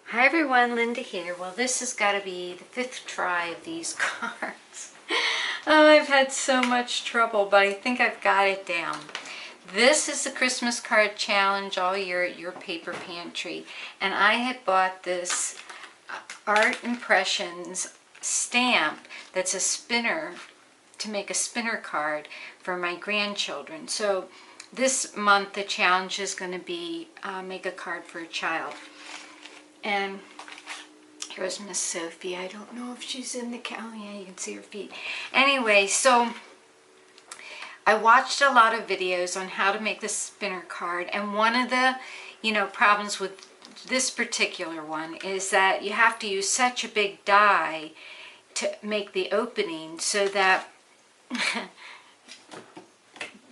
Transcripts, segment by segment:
Hi everyone, Linda here. Well, this has got to be the 5th try of these cards. Oh, I've had so much trouble, but I think I've got it down. This is the Christmas card challenge all year at Your Paper Pantry, and I had bought this Art Impressions stamp that's a spinner to make a spinner card for my grandchildren. So this month the challenge is going to be make a card for a child. And here's Miss Sophie. I don't know if she's in the calendar. Yeah, you can see her feet. Anyway, so I watched a lot of videos on how to make the spinner card, and one of the, problems with this particular one is that you have to use such a big die to make the opening so that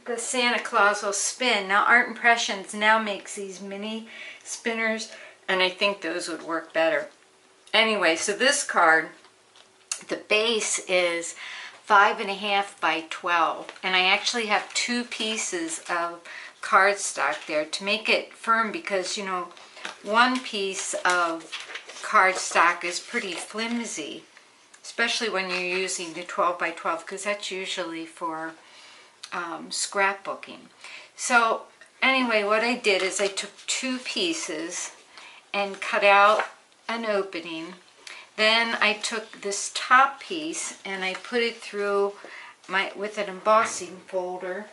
the Santa Claus will spin. Now Art Impressions now makes these mini spinners, and I think those would work better. Anyway, so this card, the base is 5.5 by 12, and I actually have 2 pieces of cardstock there to make it firm, because one piece of cardstock is pretty flimsy, especially when you're using the 12 by 12, because that's usually for scrapbooking. So anyway, what I did is I took 2 pieces and cut out an opening. Then I took this top piece and I put it through with an embossing folder.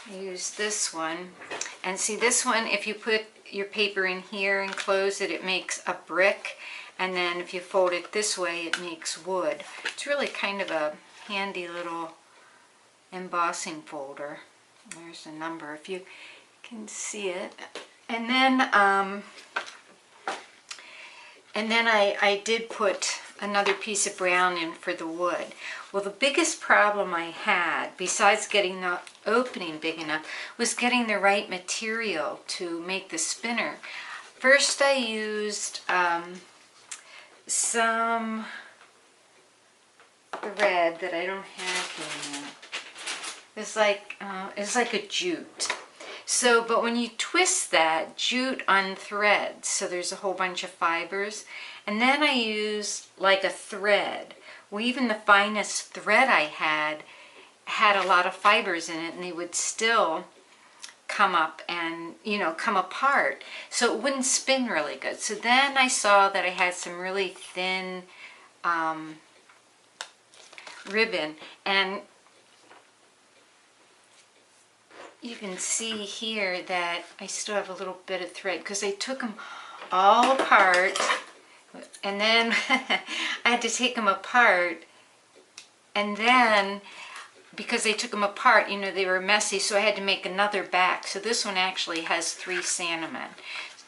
I use this one, and see, this one, if you put your paper in here and close it, it makes a brick, and then if you fold it this way, it makes wood. It's really kind of a handy little embossing folder. There's the number if you can see it. And then I did put another piece of brown in for the wood. Well, the biggest problem I had, besides getting the opening big enough, was getting the right material to make the spinner. First I used some thread that I don't have here now. It's like a jute. So, but when you twist that, jute unthreads, so there's a whole bunch of fibers. And then I used like a thread. Well, even the finest thread I had a lot of fibers in it, and they would still come up and, come apart. So it wouldn't spin really good. So then I saw that I had some really thin ribbon, and you can see here that I still have a little bit of thread, because I took them all apart, and then I had to take them apart, and then because I took them apart, they were messy, so I had to make another back. So this one actually has 3 sentiment.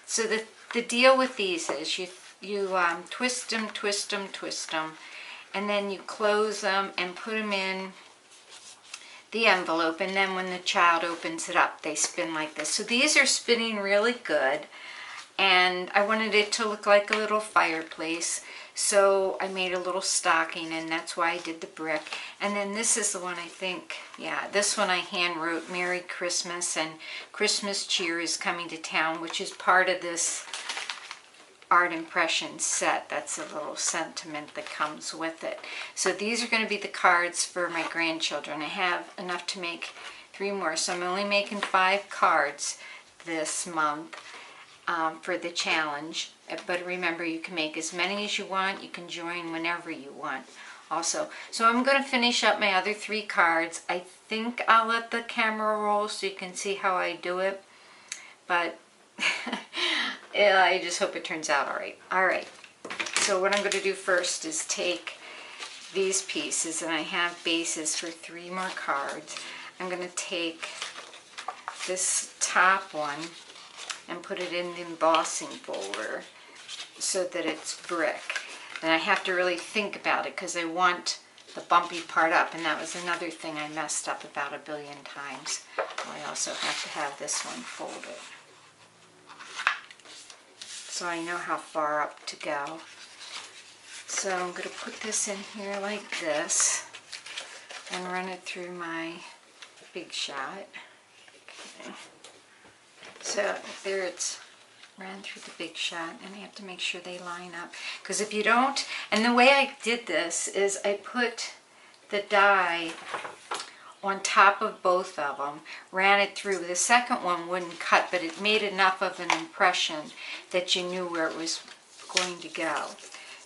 So the deal with these is you twist them, twist them, twist them, and then you close them and put them in the envelope, and then when the child opens it up, they spin like this. So these are spinning really good, and I wanted it to look like a little fireplace, so I made a little stocking, and that's why I did the brick. And then this is the one, I think, yeah, this one I hand wrote Merry Christmas and Christmas cheer is coming to town, which is part of this Art Impression set. That's a little sentiment that comes with it. So these are going to be the cards for my grandchildren. I have enough to make 3 more, so I'm only making 5 cards this month for the challenge. But remember, you can make as many as you want. You can join whenever you want also. So I'm going to finish up my other 3 cards. I think I'll let the camera roll so you can see how I do it, but I just hope it turns out all right. All right, so what I'm going to do first is take these pieces, and I have bases for 3 more cards. I'm going to take this top one and put it in the embossing folder so that it's brick. And I have to really think about it, because I want the bumpy part up, and that was another thing I messed up about a billion times. I also have to have this one folded, so I know how far up to go. So I'm going to put this in here like this and run it through my Big Shot. Okay. So there it's ran through the Big Shot, and I have to make sure they line up, because if you don't, and the way I did this is I put the dye on top of both of them, ran it through. The second one wouldn't cut, but it made enough of an impression that you knew where it was going to go.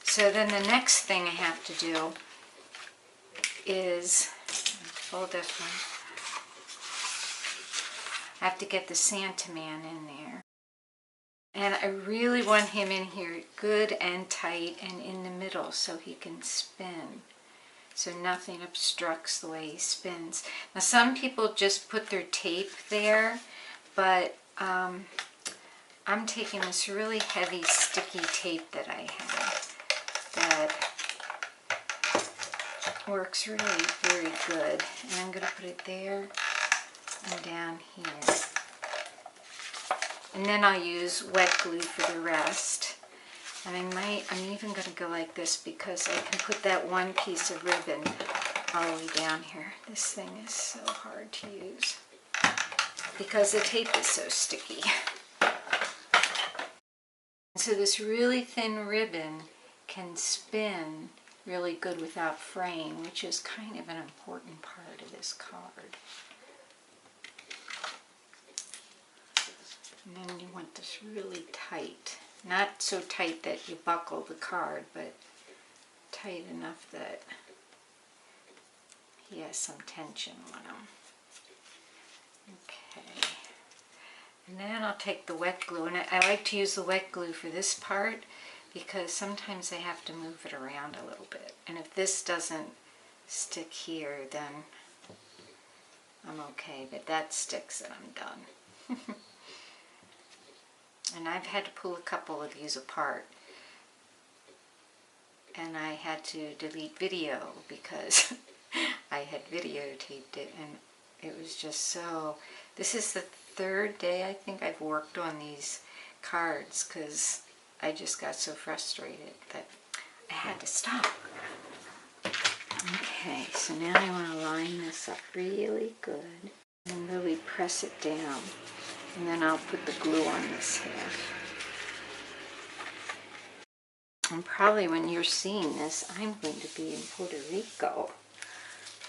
So then the next thing I have to do is, fold this one, I have to get the Santa Man in there. And I really want him in here good and tight and in the middle so he can spin. So nothing obstructs the way he spins. Now some people just put their tape there, but I'm taking this really heavy sticky tape that I have that works really very good. And I'm going to put it there and down here. And then I'll use wet glue for the rest. And I'm even going to go like this because I can put that one piece of ribbon all the way down here. This thing is so hard to use because the tape is so sticky. So this really thin ribbon can spin really good without fraying, which is kind of an important part of this card. And then you want this really tight. Not so tight that you buckle the card, but tight enough that he has some tension on him. Okay. And then I'll take the wet glue, and I like to use the wet glue for this part because sometimes I have to move it around a little bit. And if this doesn't stick here, then I'm okay, but that sticks and I'm done. And I've had to pull a couple of these apart. And I had to delete video because I had videotaped it, and it was just so... This is the third day I think I've worked on these cards because I just got so frustrated that I had to stop. Okay, so now I want to line this up really good and really press it down. And then I'll put the glue on this half. And probably when you're seeing this, I'm going to be in Puerto Rico.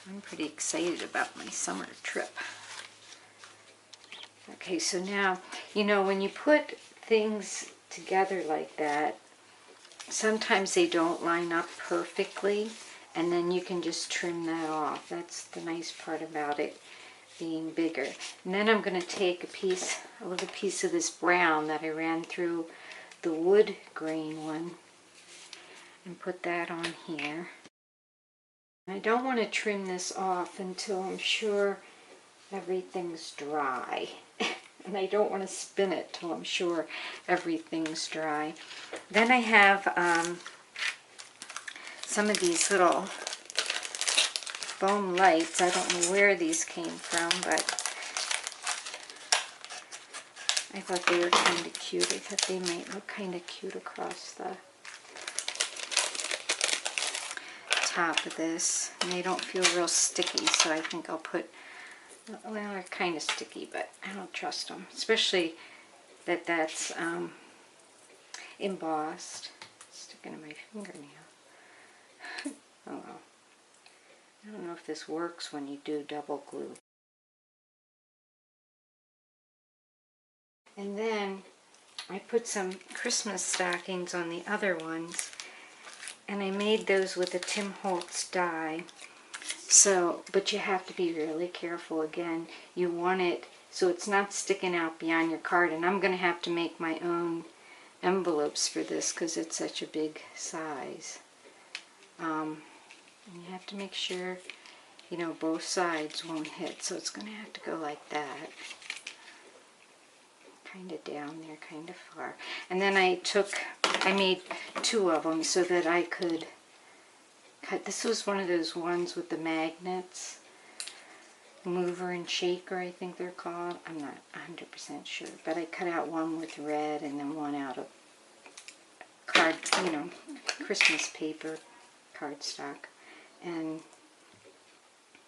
I'm pretty excited about my summer trip. Okay, so now, you know, when you put things together like that, sometimes they don't line up perfectly, and then you can just trim that off. That's the nice part about it being bigger. And then I'm going to take a little piece of this brown that I ran through the wood grain one and put that on here. And I don't want to trim this off until I'm sure everything's dry. And I don't want to spin it till I'm sure everything's dry. Then I have some of these little foam lights. I don't know where these came from, but I thought they were kind of cute. I thought they might look kind of cute across the top of this. And they don't feel real sticky, so I think I'll put, well, they're kind of sticky, but I don't trust them. Especially that that's embossed. It's sticking to my fingernail. Oh well. I don't know if this works when you do double glue. And then I put some Christmas stockings on the other ones, and I made those with a Tim Holtz die. So, but you have to be really careful. Again, you want it so it's not sticking out beyond your card. And I'm going to have to make my own envelopes for this because it's such a big size. And you have to make sure, you know, both sides won't hit. So it's going to have to go like that. Kind of down there, kind of far. And then I made two of them so that I could cut. This was one of those ones with the magnets. Mover and shaker, I think they're called. I'm not 100% sure. But I cut out one with red and then one out of card, you know, Christmas paper cardstock, and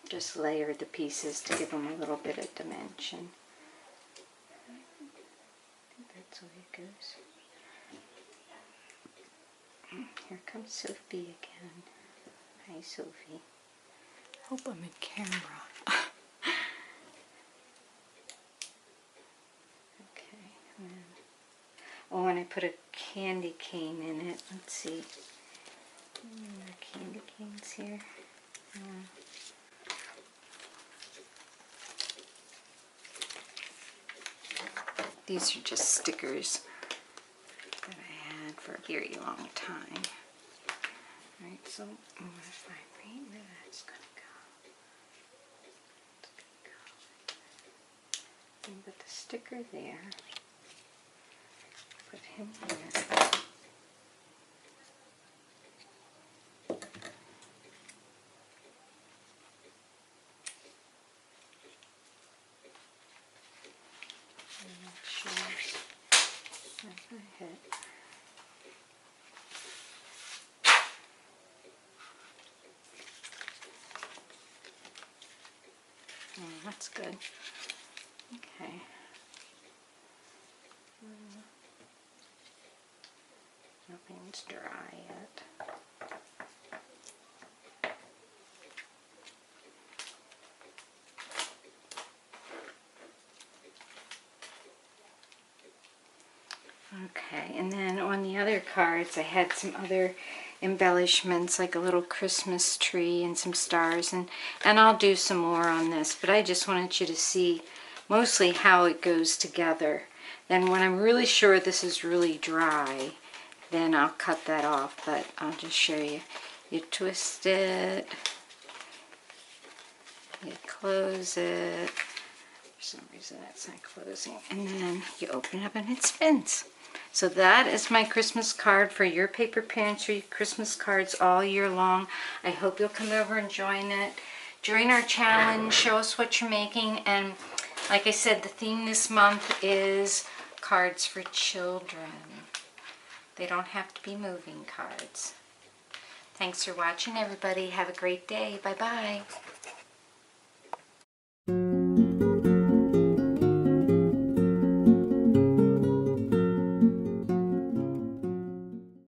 just layer the pieces to give them a little bit of dimension. I think that's the way it goes. Here comes Sophie again. Hi, Sophie. Hope I'm in camera. Okay. Oh, and I put a candy cane in it. Let's see. Candy canes here. These are just stickers that I had for a very long time. Alright, so I'm going to find right where that's going to go. And put the sticker there. Put him here. Oh, that's good. Okay. Nothing's dry yet. Okay, and then on the other cards I had some other embellishments, like a little Christmas tree and some stars, and I'll do some more on this, but I just wanted you to see mostly how it goes together. Then when I'm really sure this is really dry, then I'll cut that off, but I'll just show you. You twist it, you close it, for some reason it's not closing, and then you open it up and it spins. So that is my Christmas card for Your Paper Pantry. Christmas cards all year long. I hope you'll come over and join it. Join our challenge. Show us what you're making. And like I said, the theme this month is cards for children. They don't have to be moving cards. Thanks for watching, everybody. Have a great day. Bye-bye.